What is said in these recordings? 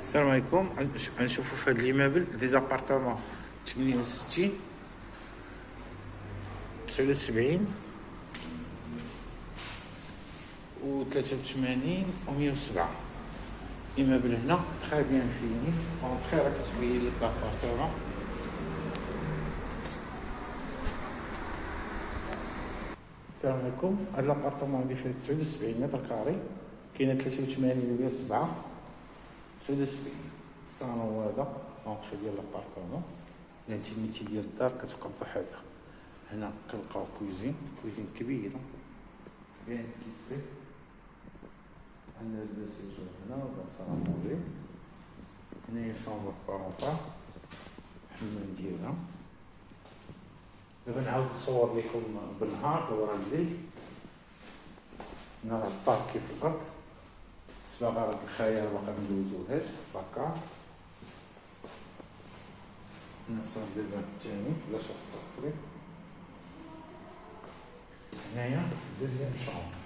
السلام عليكم. غنشوفوا في هذا ليمابل دي زابارتمون 68 79 و 83 و 107. ليمابل هنا تخي بيان فيني اونطخي راه كتبين لك لابارتمون. السلام عليكم. هاد لابارتمون اللي فيه 79 متر كاري، كاينه 83 و 107. 79 الصالون هو هذا لونطخي ديال لابارتمون. الانتيميتي ديال الدار كتبقى بوحدها. هنا كنلقاو كويزين كبيره بيان كيفي. عندنا لو سيجور هنا ولا صالون مونجي. هنايا شومبر بارونطال الحمام ديالها. دابا نعاود نصور لكم بالنهار ولا الليل. هنا راه الدار كيف الارض، الصباغه الخيال باقا مندوزوهاش لاكار. هنا الصالون ديال الباب الثاني بلا شاس كاستري. هنايا دوزيام شومبر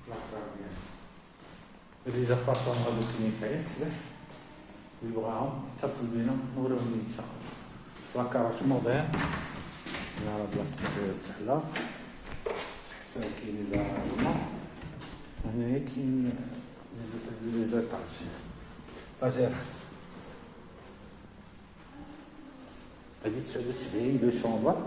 لاكار ديالها. لي زابارتمون هادو كاينين في عين الصباح، اللي بغاهم يتصل بينا نوريهم ليه ان شاء الله. لاكارات مودير. هنا راه بلاصة التحلة، حتى كاين لي زارجمون. هنايا كاين لي زيطاج طاجيرات. هادي 79 دو شومبر